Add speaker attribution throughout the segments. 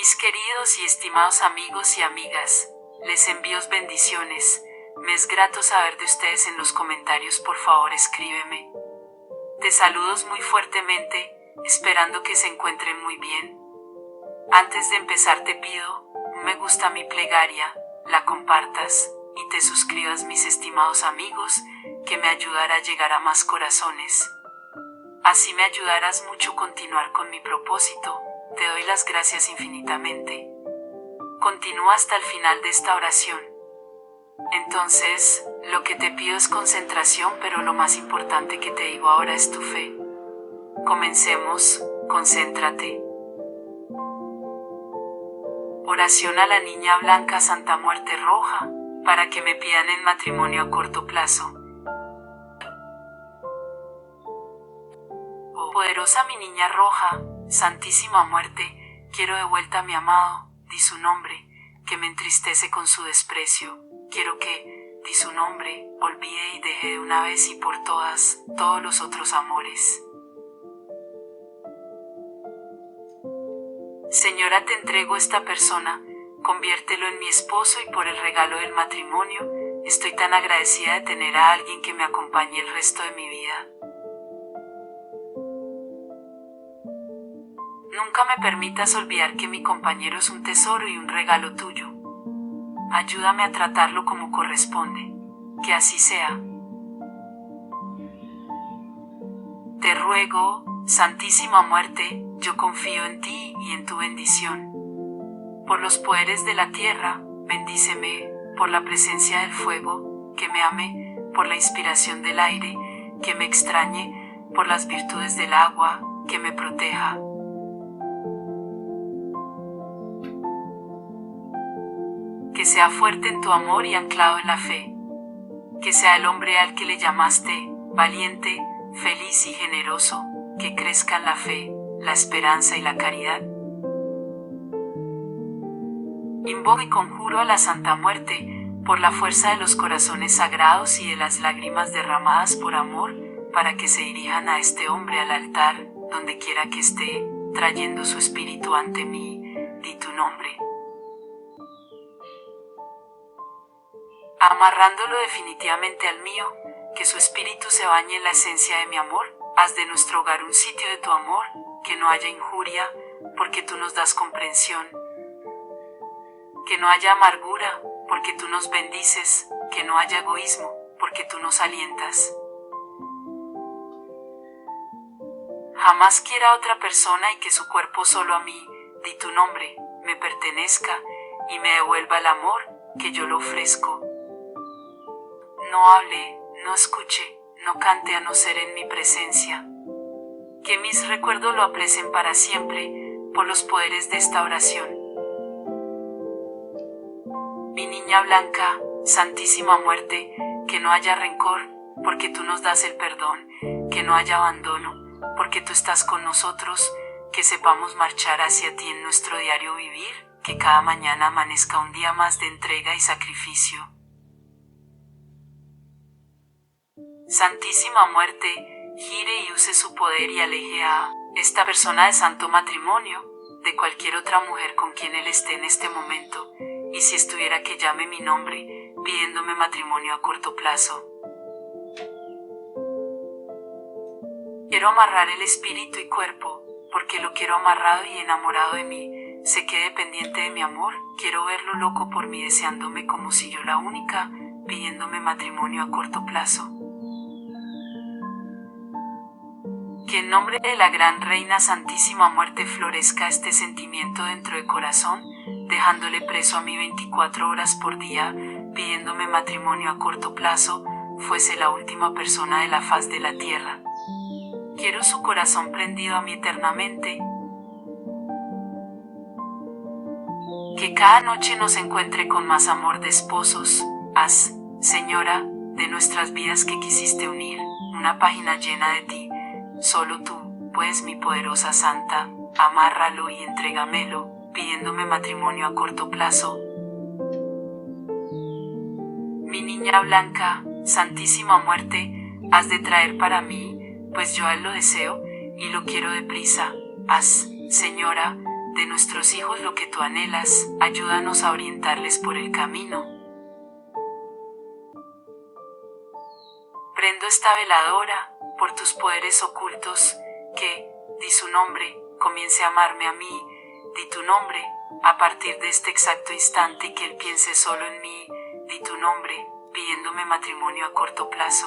Speaker 1: Mis queridos y estimados amigos y amigas, les envío bendiciones. Me es grato saber de ustedes en los comentarios, por favor escríbeme. Te saludo muy fuertemente, esperando que se encuentren muy bien. Antes de empezar te pido un me gusta a mi plegaria, la compartas y te suscribas, mis estimados amigos, que me ayudará a llegar a más corazones. Así me ayudarás mucho a continuar con mi propósito. Te doy las gracias infinitamente. Continúa hasta el final de esta oración. Entonces, lo que te pido es concentración, pero lo más importante que te digo ahora es tu fe. Comencemos, concéntrate. Oración a la Niña Blanca Santa Muerte Roja, para que me pidan en matrimonio a corto plazo. Oh poderosa mi Niña Roja, Santísima Muerte, quiero de vuelta a mi amado, di su nombre, que me entristece con su desprecio. Quiero que, di su nombre, olvide y deje de una vez y por todas, todos los otros amores. Señora, te entrego esta persona, conviértelo en mi esposo y por el regalo del matrimonio, estoy tan agradecida de tener a alguien que me acompañe el resto de mi vida. Nunca me permitas olvidar que mi compañero es un tesoro y un regalo tuyo. Ayúdame a tratarlo como corresponde. Que así sea. Te ruego, Santísima Muerte, yo confío en ti y en tu bendición. Por los poderes de la tierra, bendíceme, por la presencia del fuego, que me ame, por la inspiración del aire, que me extrañe, por las virtudes del agua, que me proteja. Que sea fuerte en tu amor y anclado en la fe. Que sea el hombre al que le llamaste, valiente, feliz y generoso, que crezca en la fe, la esperanza y la caridad. Invoco y conjuro a la Santa Muerte, por la fuerza de los corazones sagrados y de las lágrimas derramadas por amor, para que se dirijan a este hombre al altar, donde quiera que esté, trayendo su espíritu ante mí, di tu nombre. Amarrándolo definitivamente al mío, que su espíritu se bañe en la esencia de mi amor, haz de nuestro hogar un sitio de tu amor, que no haya injuria, porque tú nos das comprensión. Que no haya amargura, porque tú nos bendices, que no haya egoísmo, porque tú nos alientas. Jamás quiera a otra persona y que su cuerpo solo a mí, di tu nombre, me pertenezca y me devuelva el amor, que yo lo ofrezco. No hable, no escuche, no cante a no ser en mi presencia. Que mis recuerdos lo aprecien para siempre, por los poderes de esta oración. Mi Niña Blanca, Santísima Muerte, que no haya rencor, porque tú nos das el perdón, que no haya abandono, porque tú estás con nosotros, que sepamos marchar hacia ti en nuestro diario vivir, que cada mañana amanezca un día más de entrega y sacrificio. Santísima Muerte, gire y use su poder y aleje a esta persona de santo matrimonio, de cualquier otra mujer con quien él esté en este momento, y si estuviera que llame mi nombre, pidiéndome matrimonio a corto plazo. Quiero amarrar el espíritu y cuerpo, porque lo quiero amarrado y enamorado de mí, se quede pendiente de mi amor, quiero verlo loco por mí deseándome como si yo la única, pidiéndome matrimonio a corto plazo. Que en nombre de la Gran Reina Santísima Muerte florezca este sentimiento dentro del corazón, dejándole preso a mí 24 horas por día, pidiéndome matrimonio a corto plazo, fuese la última persona de la faz de la tierra. Quiero su corazón prendido a mí eternamente. Que cada noche nos encuentre con más amor de esposos. Haz, Señora, de nuestras vidas que quisiste unir, una página llena de ti. Solo tú, pues mi poderosa Santa, amárralo y entrégamelo, pidiéndome matrimonio a corto plazo. Mi Niña Blanca, Santísima Muerte, has de traer para mí, pues yo a él lo deseo, y lo quiero deprisa. Haz, Señora, de nuestros hijos lo que tú anhelas, ayúdanos a orientarles por el camino. Prendo esta veladora, por tus poderes ocultos, que, di su nombre, comience a amarme a mí, di tu nombre, a partir de este exacto instante y que él piense solo en mí, di tu nombre, pidiéndome matrimonio a corto plazo.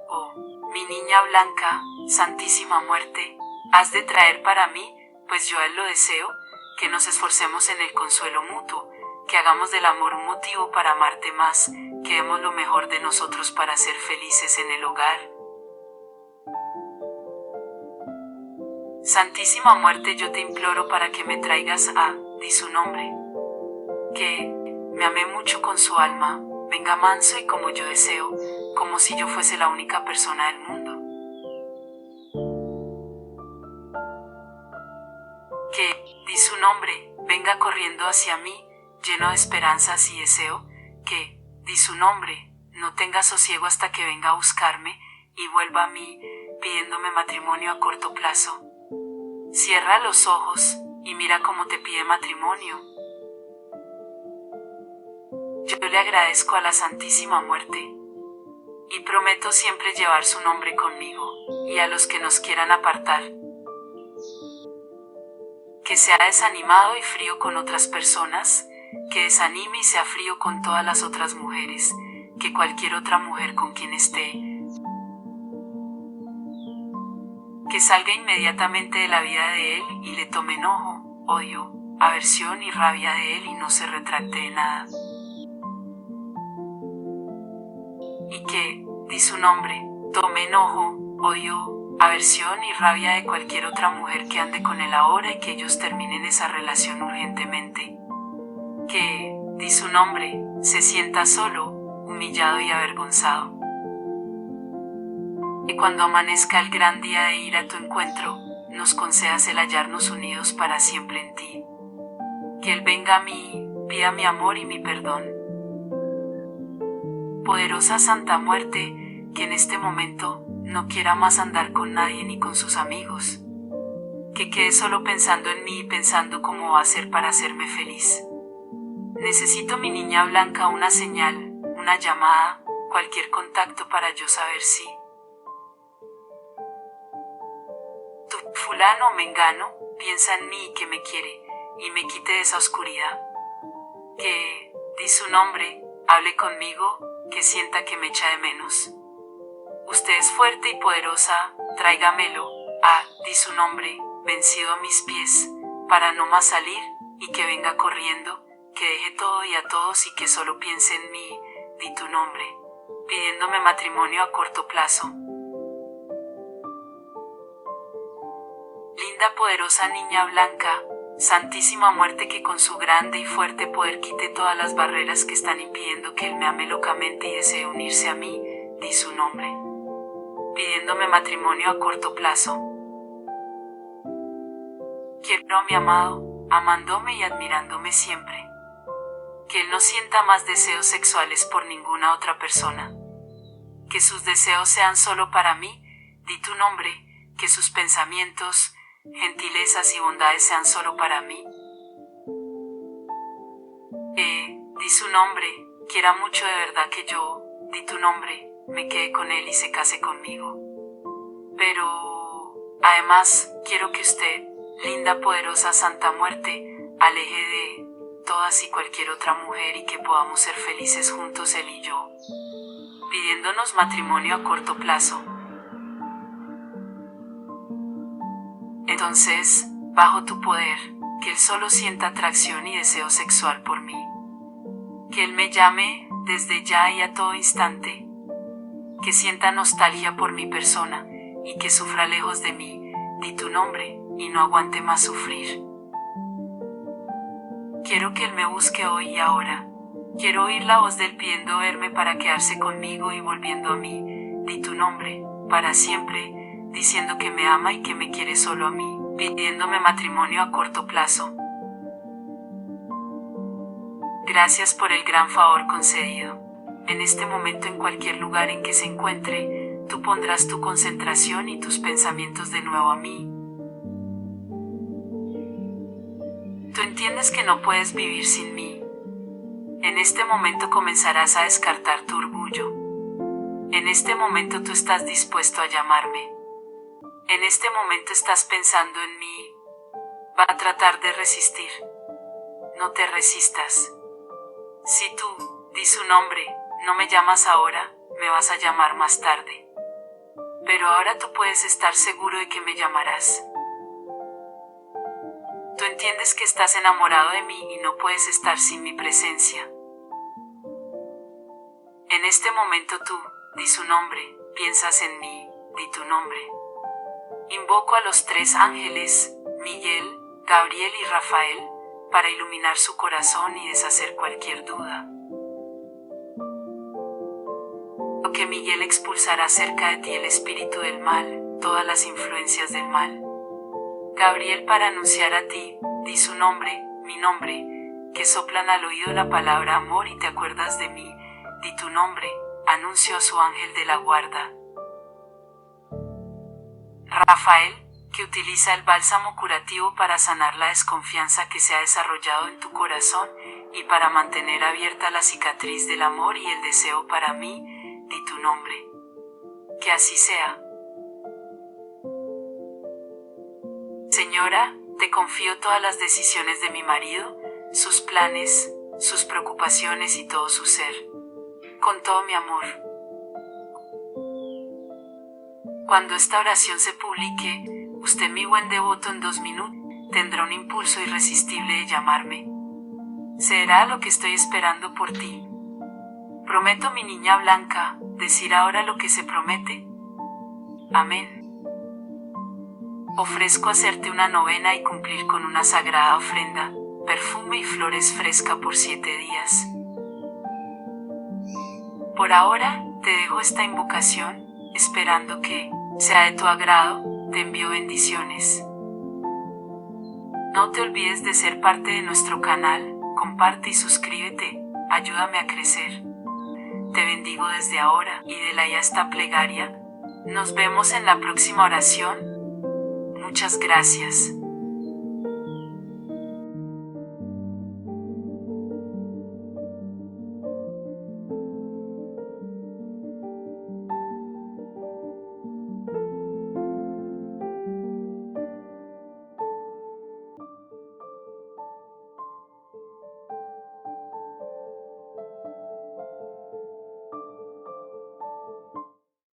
Speaker 1: Oh, mi niña blanca, santísima muerte, has de traer para mí, pues yo a él lo deseo, que nos esforcemos en el consuelo mutuo, que hagamos del amor un motivo para amarte más, que demos lo mejor de nosotros para ser felices en el hogar. Santísima muerte, yo te imploro para que me traigas a, di su nombre, que me amé mucho con su alma, venga manso y como yo deseo, como si yo fuese la única persona del mundo. Que, di su nombre, venga corriendo hacia mí, lleno de esperanzas y deseo, que, di su nombre, no tenga sosiego hasta que venga a buscarme y vuelva a mí, pidiéndome matrimonio a corto plazo. Cierra los ojos y mira cómo te pide matrimonio. Yo le agradezco a la Santísima Muerte y prometo siempre llevar su nombre conmigo y a los que nos quieran apartar. Que sea desanimado y frío con otras personas, que desanime y sea frío con todas las otras mujeres, que cualquier otra mujer con quien esté, que salga inmediatamente de la vida de él y le tome enojo, odio, aversión y rabia de él y no se retracte de nada. Y que, di su nombre, tome enojo, odio, aversión y rabia de cualquier otra mujer que ande con él ahora y que ellos terminen esa relación urgentemente. Que, di su nombre, se sienta solo, humillado y avergonzado. Que cuando amanezca el gran día de ir a tu encuentro, nos concedas el hallarnos unidos para siempre en ti. Que él venga a mí, pida mi amor y mi perdón. Poderosa Santa Muerte, que en este momento no quiera más andar con nadie ni con sus amigos. Que quede solo pensando en mí y pensando cómo va a ser para hacerme feliz. Necesito, mi niña blanca, una señal, una llamada, cualquier contacto para yo saber si tu fulano o mengano piensa en mí y que me quiere y me quite de esa oscuridad. Que, di su nombre, hable conmigo, que sienta que me echa de menos. Usted es fuerte y poderosa, tráigamelo, di su nombre, vencido a mis pies, para no más salir, y que venga corriendo, que deje todo y a todos y que solo piense en mí, di tu nombre, pidiéndome matrimonio a corto plazo. Linda poderosa niña blanca, Santísima Muerte, que con su grande y fuerte poder quite todas las barreras que están impidiendo que él me ame locamente y desee unirse a mí, di su nombre, pidiéndome matrimonio a corto plazo. Quiero a mi amado, amándome y admirándome siempre. Que él no sienta más deseos sexuales por ninguna otra persona. Que sus deseos sean solo para mí, di tu nombre, que sus pensamientos, gentilezas y bondades sean solo para mí. Di su nombre, quiera mucho de verdad que yo, di tu nombre, me quede con él y se case conmigo. Pero, además, quiero que usted, linda poderosa Santa Muerte, aleje de todas y cualquier otra mujer y que podamos ser felices juntos él y yo, pidiéndonos matrimonio a corto plazo. Entonces, bajo tu poder, que él solo sienta atracción y deseo sexual por mí. Que él me llame desde ya y a todo instante. Que sienta nostalgia por mi persona y que sufra lejos de mí, di tu nombre, y no aguante más sufrir. Quiero que él me busque hoy y ahora. Quiero oír la voz de él pidiendo verme para quedarse conmigo y volviendo a mí, di tu nombre, para siempre, diciendo que me ama y que me quiere solo a mí, pidiéndome matrimonio a corto plazo. Gracias por el gran favor concedido. En este momento, en cualquier lugar en que se encuentre, tú pondrás tu concentración y tus pensamientos de nuevo a mí. Tú entiendes que no puedes vivir sin mí. En este momento comenzarás a descartar tu orgullo. En este momento tú estás dispuesto a llamarme. En este momento estás pensando en mí. Va a tratar de resistir. No te resistas. Si tú, di su nombre, no me llamas ahora, me vas a llamar más tarde. Pero ahora tú puedes estar seguro de que me llamarás. Tú entiendes que estás enamorado de mí y no puedes estar sin mi presencia. En este momento tú, di su nombre, piensas en mí, di tu nombre. Invoco a los 3 ángeles, Miguel, Gabriel y Rafael, para iluminar su corazón y deshacer cualquier duda. Lo que Miguel expulsará cerca de ti el espíritu del mal, todas las influencias del mal. Gabriel para anunciar a ti, di su nombre, mi nombre, que soplan al oído la palabra amor y te acuerdas de mí, di tu nombre, anuncio a su ángel de la guarda. Rafael, que utiliza el bálsamo curativo para sanar la desconfianza que se ha desarrollado en tu corazón y para mantener abierta la cicatriz del amor y el deseo para mí, di tu nombre. Que así sea. Señora, te confío todas las decisiones de mi marido, sus planes, sus preocupaciones y todo su ser. Con todo mi amor. Cuando esta oración se publique, usted, mi buen devoto, en 2 minutos, tendrá un impulso irresistible de llamarme. Será lo que estoy esperando por ti. Prometo, mi niña blanca, decir ahora lo que se promete. Amén. Ofrezco hacerte una novena y cumplir con una sagrada ofrenda, perfume y flores fresca por 7 días. Por ahora, te dejo esta invocación, esperando que sea de tu agrado. Te envío bendiciones. No te olvides de ser parte de nuestro canal, comparte y suscríbete, ayúdame a crecer. Te bendigo desde ahora y de la ya esta plegaria. Nos vemos en la próxima oración. Muchas gracias.